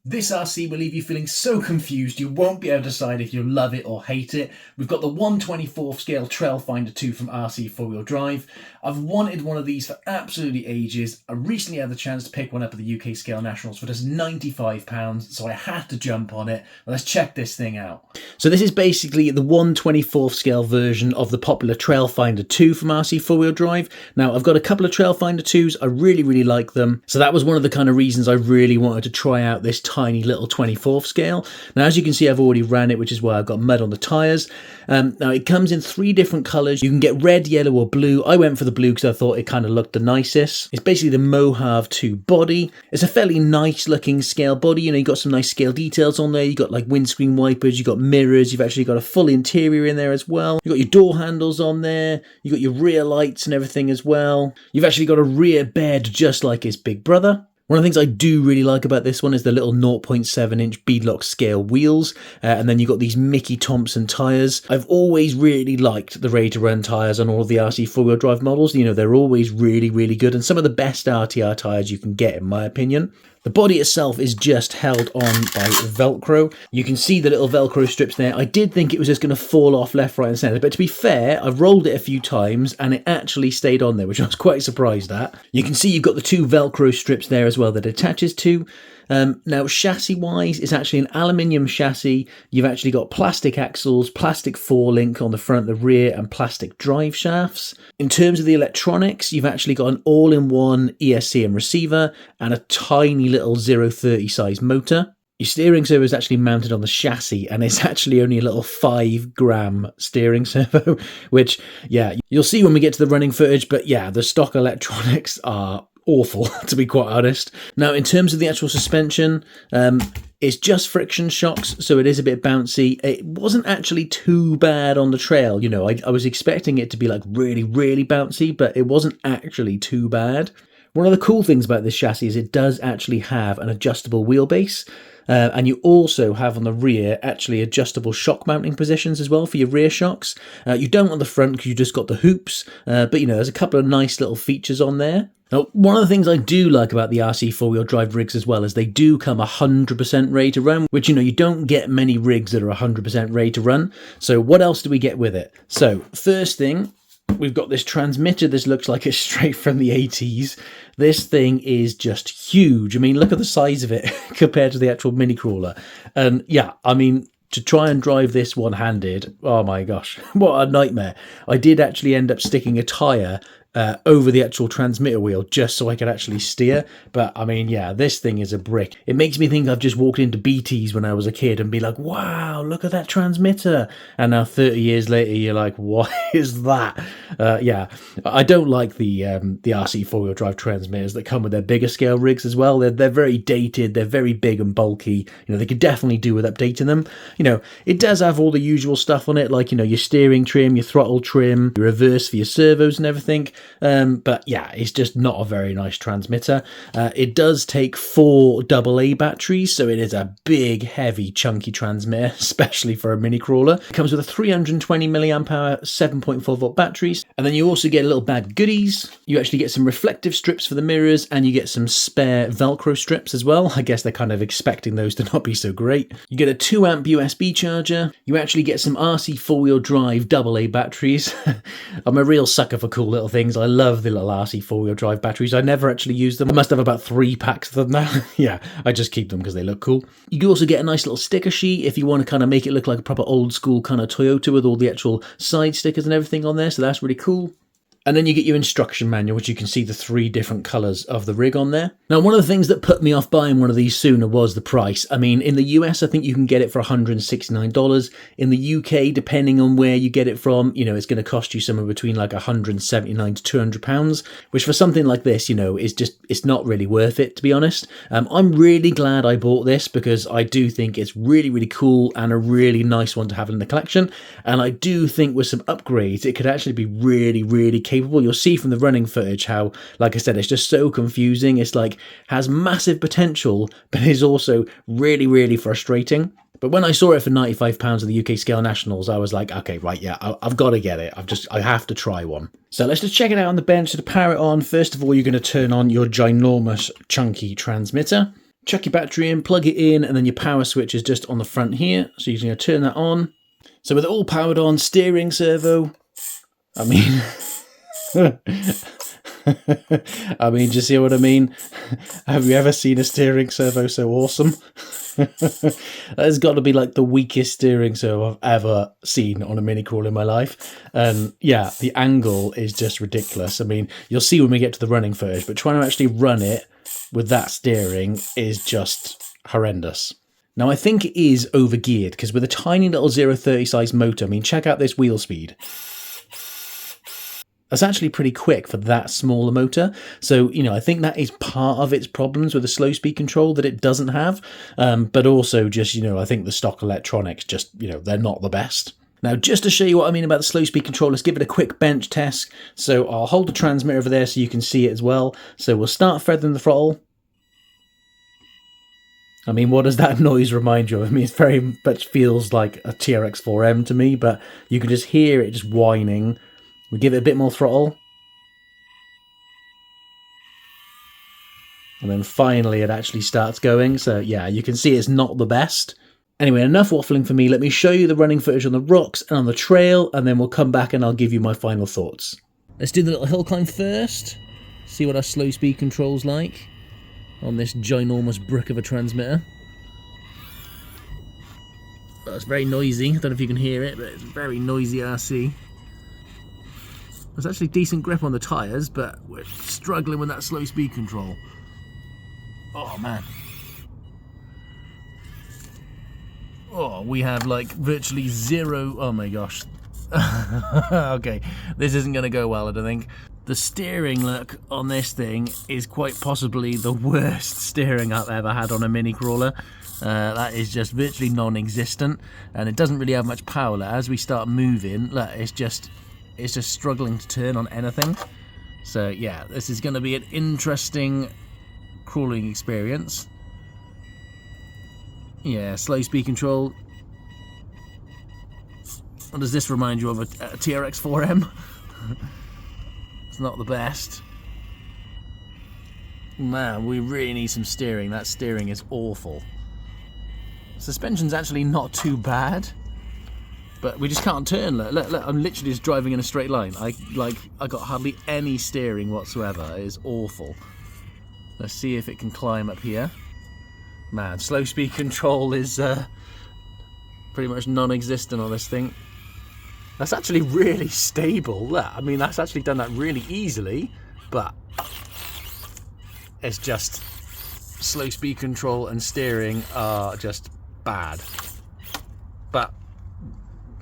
This RC will leave you feeling so confused you won't be able to decide if you love it or hate it. We've got the 1/24 scale Trail Finder 2 from RC4WD Drive. I've wanted one of these for absolutely ages. I recently had the chance to pick one up at the UK Scale Nationals for just £95, so I had to jump on it. Let's check this thing out. So this is basically the 1/24 scale version of the popular Trail Finder 2 from RC4WD Drive. Now, I've got a couple of Trail Finder 2s. I really like them. So that was one of the kind of reasons I really wanted to try out this tiny little 24th scale. Now, as you can see, I've already ran it, which is why I've got mud on the tyres. Now, it comes in 3 different colours. You can get red, yellow or blue. I went for the blue because I thought it kind of looked the nicest. It's basically the Mojave 2 body. It's a fairly nice looking scale body. You know, you've got some nice scale details on there. You've got like windscreen wipers, you've got mirrors, you've actually got a full interior in there as well. You've got your door handles on there. You've got your rear lights and everything as well. You've actually got a rear bed just like its big brother. One of the things I do really like about this one is the little 0.7-inch beadlock scale wheels, and then you've got these Mickey Thompson tyres. I've always really liked the Ready to Run tyres on all of the RC4WD Drive models. You know, they're always really good, and some of the best RTR tyres you can get, in my opinion. The body itself is just held on by Velcro. You can see the little Velcro strips there. I did think it was just going to fall off left, right and centre, but to be fair, I've rolled it a few times and it actually stayed on there, which I was quite surprised at. You can see you've got the 2 Velcro strips there as well that it attaches to. Now, chassis-wise, it's actually an aluminium chassis. You've actually got plastic axles, plastic forelink on the front, the rear, and plastic drive shafts. In terms of the electronics, you've actually got an all-in-one ESC and receiver, and a tiny little 0.30 size motor. Your steering servo is actually mounted on the chassis, and it's actually only a little 5-gram steering servo, which, yeah, you'll see when we get to the running footage, but yeah, the stock electronics are awful, to be quite honest. Now, in terms of the actual suspension, it's just friction shocks, so it is a bit bouncy. It wasn't actually too bad on the trail. You know, I was expecting it to be like really bouncy, but it wasn't actually too bad. One of the cool things about this chassis is it does actually have an adjustable wheelbase. And you also have on the rear actually adjustable shock mounting positions as well for your rear shocks. You don't on the front because you just got the hoops, but you know, there's a couple of nice little features on there. Now, one of the things I do like about the RC4WD Drive rigs as well is they do come 100% ready to run, which, you know, you don't get many rigs that are 100% ready to run. So what else do we get with it? So first thing, we've got this transmitter. This looks like it's straight from the 80s. This thing is just huge. I mean, look at the size of it compared to the actual mini crawler. And yeah, I mean, to try and drive this one-handed, oh my gosh, what a nightmare. I did actually end up sticking a tyre over the actual transmitter wheel just so I could actually steer. But I mean, yeah, this thing is a brick. It makes me think I've just walked into BT's when I was a kid and be like, wow, look at that transmitter. And now 30 years later, you're like, what is that? Yeah, I don't like the RC4WD Drive transmitters that come with their bigger scale rigs as well. They're very dated. They're very big and bulky. You know, they could definitely do with updating them. You know, it does have all the usual stuff on it, like, you know, your steering trim, your throttle trim, your reverse for your servos and everything. But yeah, it's just not a very nice transmitter. It does take 4 AA batteries, so it is a big, heavy, chunky transmitter, especially for a mini crawler. It comes with a 320 milliamp hour 7.4 volt batteries, and then you also get a little bag of goodies. You actually get some reflective strips for the mirrors, and you get some spare Velcro strips as well. I guess they're kind of expecting those to not be so great. You get a 2 amp USB charger. You actually get some RC4WD Drive AA batteries. I'm a real sucker for cool little things. I love the little RC4WD Drive batteries. I never actually use them. I must have about 3 packs of them now. Yeah, I just keep them because they look cool. You can also get a nice little sticker sheet if you want to kind of make it look like a proper old school kind of Toyota with all the actual side stickers and everything on there. So that's really cool. And then you get your instruction manual, which you can see the 3 different colours of the rig on there. Now, one of the things that put me off buying one of these sooner was the price. I mean, in the US, I think you can get it for $169. In the UK, depending on where you get it from, you know, it's going to cost you somewhere between like £179 to £200, which for something like this, you know, is just, it's not really worth it, to be honest. I'm really glad I bought this because I do think it's really cool and a really nice one to have in the collection. And I do think with some upgrades, it could actually be really capable. You'll see from the running footage how, like I said, it's just so confusing. It's like has massive potential, but is also really frustrating. But when I saw it for £95 at the UK Scale Nationals, I was like, okay, right, yeah, I've got to get it. I have to try one. So let's just check it out on the bench. To power it on, first of all, you're going to turn on your ginormous chunky transmitter. Chuck your battery in, plug it in, and then your power switch is just on the front here. So you're going to turn that on. So with it all powered on, steering servo, I mean, I mean, do you see what I mean? Have you ever seen a steering servo so awesome? That has got to be like the weakest steering servo I've ever seen on a mini crawler in my life. And yeah, the angle is just ridiculous. I mean, you'll see when we get to the running footage, but trying to actually run it with that steering is just horrendous. Now I think it is overgeared because with a tiny little 030 size motor, I mean, check out this wheel speed. That's actually pretty quick for that smaller motor. So, you know, I think that is part of its problems with the slow speed control that it doesn't have. But also just, you know, I think the stock electronics just, you know, they're not the best. Now, just to show you what I mean about the slow speed control, let's give it a quick bench test. So I'll hold the transmitter over there so you can see it as well. So we'll start feathering the throttle. I mean, what does that noise remind you of? I mean, it very much feels like a TRX4M to me, but you can just hear it just whining. We give it a bit more throttle. And then finally it actually starts going. So yeah, you can see it's not the best. Anyway, enough waffling for me. Let me show you the running footage on the rocks and on the trail, and then we'll come back and I'll give you my final thoughts. Let's do the little hill climb first. See what our slow speed control's like on this ginormous brick of a transmitter. Well, it's very noisy. I don't know if you can hear it, but it's very noisy RC. There's actually decent grip on the tyres, but we're struggling with that slow speed control. Oh man. Oh, we have like virtually zero. Oh my gosh. Okay, this isn't going to go well, I don't think. The steering look on this thing is quite possibly the worst steering I've ever had on a mini crawler. That is just virtually non-existent, and it doesn't really have much power. As we start moving, look, it's just struggling to turn on anything. So yeah, this is going to be an interesting crawling experience. Yeah, slow speed control. What does this remind you of? A TRX4M? It's not the best. Man, we really need some steering. That steering is awful. Suspension's actually not too bad, but we just can't turn. Look, I'm literally just driving in a straight line. I got hardly any steering whatsoever. It is awful. Let's see if it can climb up here. Man, slow speed control is pretty much non-existent on this thing. That's actually really stable. I mean, that's actually done that really easily, but it's just slow speed control and steering are just bad. But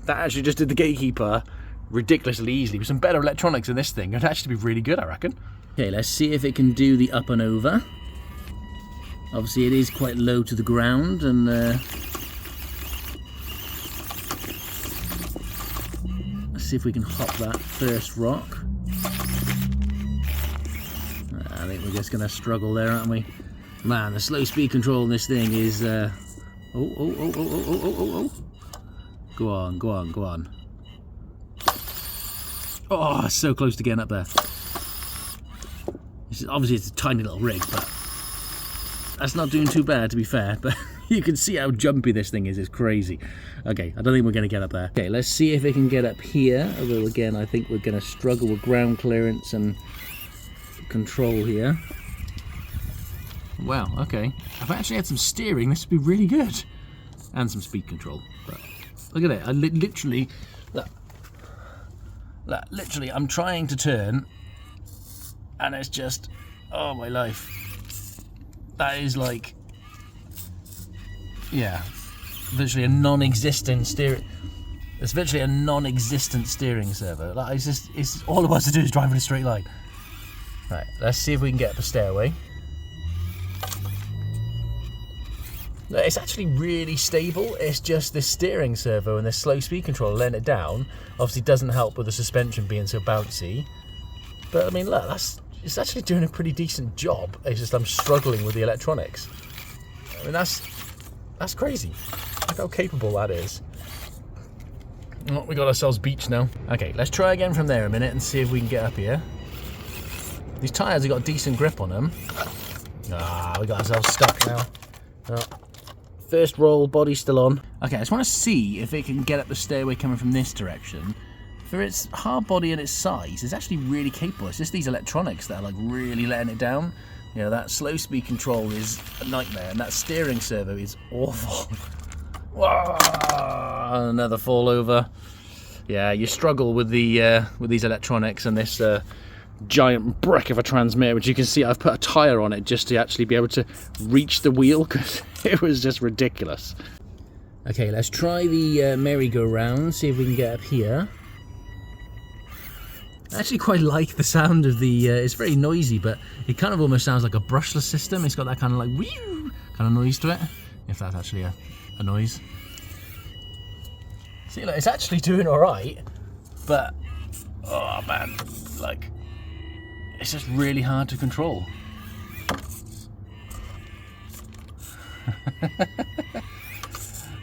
that actually just did the gatekeeper ridiculously easily. With some better electronics in this thing, it'd actually be really good, I reckon. Okay, let's see if it can do the up and over. Obviously, it is quite low to the ground, and let's see if we can hop that first rock. I think we're just going to struggle there, aren't we? Man, the slow speed control on this thing is... Oh. Go on. Oh, so close to getting up there. Obviously, it's a tiny little rig, but that's not doing too bad, to be fair. But you can see how jumpy this thing is. It's crazy. Okay, I don't think we're going to get up there. Okay, let's see if it can get up here. Although, again, I think we're going to struggle with ground clearance and control here. Wow, okay. If I actually had some steering, this would be really good. And some speed control. But look at it. I literally... Look, literally, I'm trying to turn, and it's just... Oh, my life. That is like... Yeah. Virtually a non-existent steering... It's virtually a non-existent steering servo. Like, it's all it wants to do is drive in a straight line. Right, let's see if we can get up a stairway. It's actually really stable. It's just this steering servo and this slow speed control letting it down obviously doesn't help with the suspension being so bouncy. But I mean, look, it's actually doing a pretty decent job. It's just I'm struggling with the electronics. I mean, that's crazy. Look how capable that is. Oh, we got ourselves beach now. Okay, let's try again from there a minute and see if we can get up here. These tyres have got decent grip on them. Ah, we got ourselves stuck now. Oh. First roll, body still on. Okay, I just want to see if it can get up the stairway coming from this direction. For its hard body and its size, it's actually really capable. It's just these electronics that are like really letting it down. You know, that slow speed control is a nightmare, and that steering servo is awful. Whoa, another fall over. Yeah, you struggle with the with these electronics and this giant brick of a transmitter, which you can see I've put a tyre on it just to actually be able to reach the wheel, because it was just ridiculous. Okay, let's try the merry-go-round, see if we can get up here. I actually quite like the sound of the, it's very noisy, but it kind of almost sounds like a brushless system. It's got that kind of like whew kind of noise to it, if that's actually a noise. See, like, it's actually doing alright, but oh man, like, it's just really hard to control.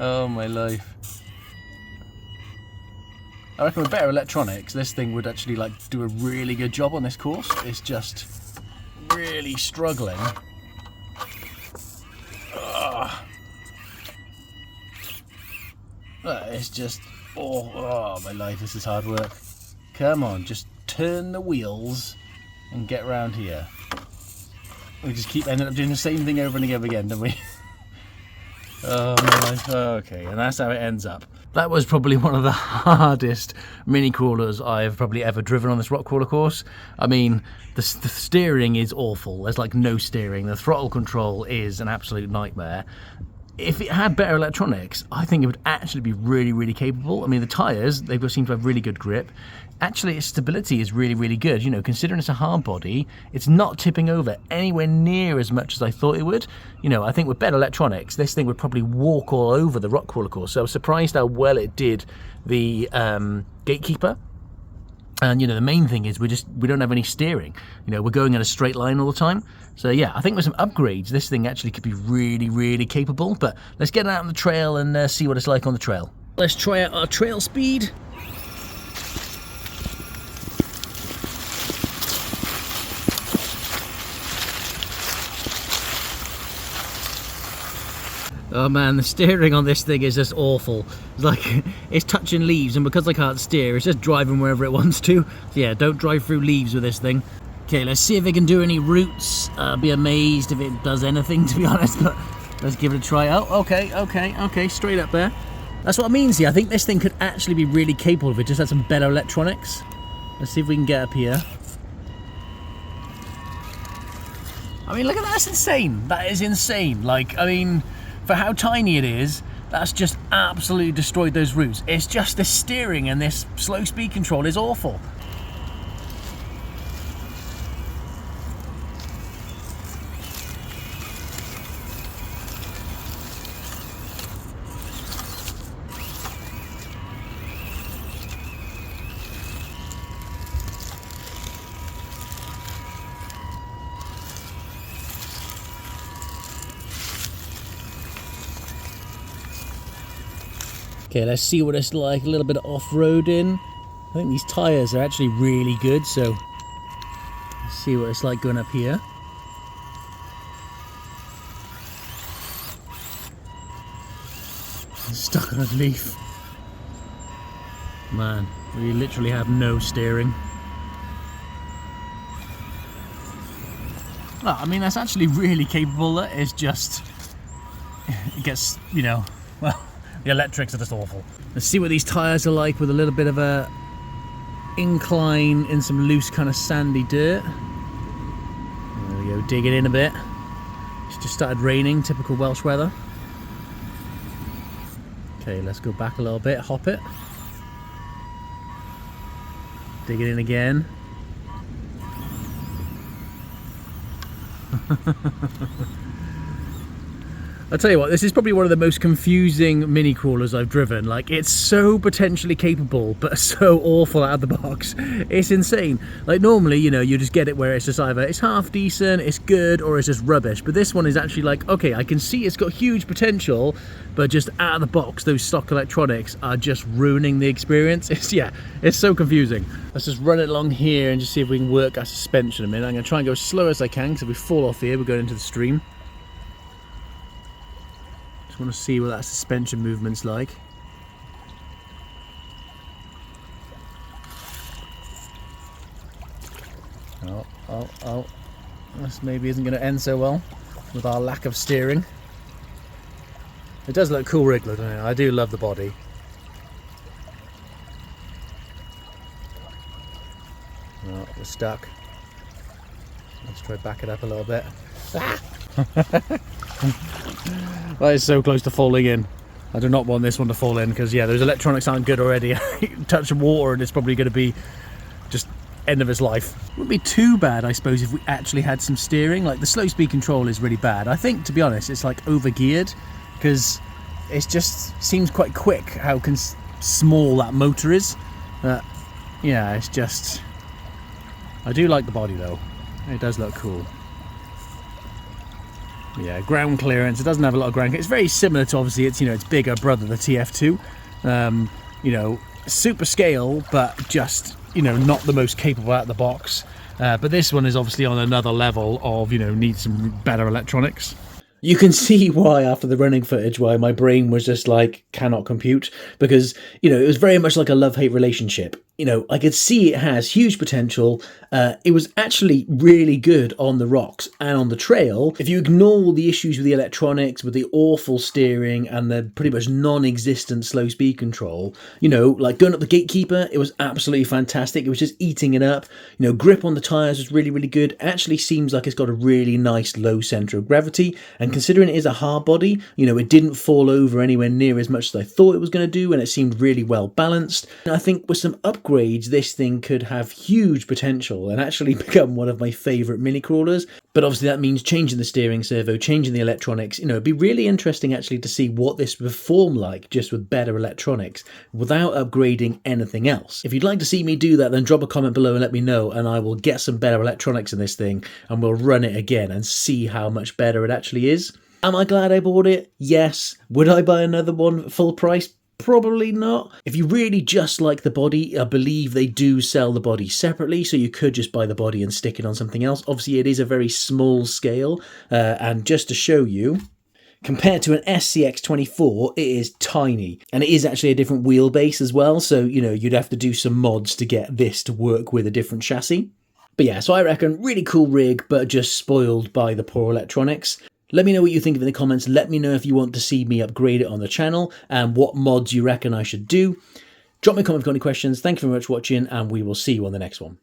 Oh my life. I reckon with better electronics, this thing would actually like do a really good job on this course. It's just really struggling. It's just, oh my life, this is hard work. Come on, just turn the wheels and get around here. We just keep ending up doing the same thing over and again, don't we? Oh my life. Okay, and that's how it ends up. That was probably one of the hardest mini crawlers I've probably ever driven on this rock crawler course. I mean, the steering is awful. There's like no steering. The throttle control is an absolute nightmare. If it had better electronics, I think it would actually be really, really capable. I mean, the tyres, they seem to have really good grip. Actually, its stability is really, really good. You know, considering it's a hard body, it's not tipping over anywhere near as much as I thought it would. You know, I think with better electronics, this thing would probably walk all over the rock crawler course. So I was surprised how well it did the gatekeeper. And, you know, the main thing is we don't have any steering. You know, we're going in a straight line all the time. So, yeah, I think with some upgrades, this thing actually could be really, really capable. But let's get it out on the trail and see what it's like on the trail. Let's try out our trail speed. Oh man, the steering on this thing is just awful. It's like, it's touching leaves, and because I can't steer, it's just driving wherever it wants to. So yeah, don't drive through leaves with this thing. Okay, let's see if it can do any routes. I'll be amazed if it does anything, to be honest, but let's give it a try. Oh, okay, straight up there. That's what I mean, see, I think this thing could actually be really capable if it just had some better electronics. Let's see if we can get up here. I mean, look at that, that's insane. That is insane. Like, I mean, for how tiny it is, that's just absolutely destroyed those routes. It's just the steering and this slow speed control is awful. Okay, let's see what it's like, a little bit of off-roading. I think these tyres are actually really good, so let's see what it's like going up here. I'm stuck on a leaf. Man, we literally have no steering. Well, I mean, that's actually really capable. It's just, it gets, you know, well, the electrics are just awful. Let's see what these tyres are like with a little bit of a incline in some loose kind of sandy dirt. There we go, dig it in a bit. It's just started raining, typical Welsh weather. Okay, let's go back a little bit, hop it. Dig it in again. I'll tell you what, this is probably one of the most confusing mini crawlers I've driven. Like, it's so potentially capable, but so awful out of the box. It's insane. Like, normally, you know, you just get it where it's just either it's half decent, it's good, or it's just rubbish. But this one is actually like, okay, I can see it's got huge potential, but just out of the box, those stock electronics are just ruining the experience. It's so confusing. Let's just run it along here and just see if we can work our suspension a minute. I'm gonna try and go as slow as I can, because if we fall off here, we're going into the stream. I want to see what that suspension movement's like. Oh, this maybe isn't going to end so well with our lack of steering. It does look cool rig, doesn't it? I do love the body. Oh, we're stuck. Let's try back it up a little bit. Ah! That is so close to falling in. I do not want this one to fall in, because yeah, those electronics aren't good already. Touch of water and it's probably going to be just end of its life. Wouldn't be too bad, I suppose, if we actually had some steering. Like, the slow speed control is really bad. I think, to be honest, it's like over geared, because it just seems quite quick how small that motor is. Yeah, it's just, I do like the body though. It does look cool. Yeah, ground clearance. It doesn't have a lot of ground. It's very similar to, obviously, its, you know, its bigger brother, the TF2. You know, super scale, but just, you know, not the most capable out of the box. But this one is obviously on another level of, you know, needs some better electronics. You can see why, after the running footage, why my brain was just like, cannot compute, because, you know, it was very much like a love-hate relationship. You know, I could see it has huge potential. It was actually really good on the rocks and on the trail. If you ignore all the issues with the electronics, with the awful steering and the pretty much non-existent slow speed control, you know, like going up the Gatekeeper, it was absolutely fantastic. It was just eating it up. You know, grip on the tyres was really, really good. It actually seems like it's got a really nice low centre of gravity. And considering it is a hard body, you know, it didn't fall over anywhere near as much as I thought it was going to do, and it seemed really well balanced. And I think with some upgrades, this thing could have huge potential and actually become one of my favourite mini crawlers. But obviously that means changing the steering servo, changing the electronics. You know, it'd be really interesting actually to see what this would perform like just with better electronics without upgrading anything else. If you'd like to see me do that, then drop a comment below and let me know, and I will get some better electronics in this thing and we'll run it again and see how much better it actually is. Am I glad I bought it? Yes. Would I buy another one full price? Probably not. If you really just like the body, I believe they do sell the body separately, so you could just buy the body and stick it on something else. Obviously, it is a very small scale, and just to show you, compared to an SCX24, it is tiny, and it is actually a different wheelbase as well, so, you know, you'd have to do some mods to get this to work with a different chassis. But yeah, so I reckon really cool rig, but just spoiled by the poor electronics. Let me know what you think of in the comments. Let me know if you want to see me upgrade it on the channel and what mods you reckon I should do. Drop me a comment if you've got any questions. Thank you very much for watching, and we will see you on the next one.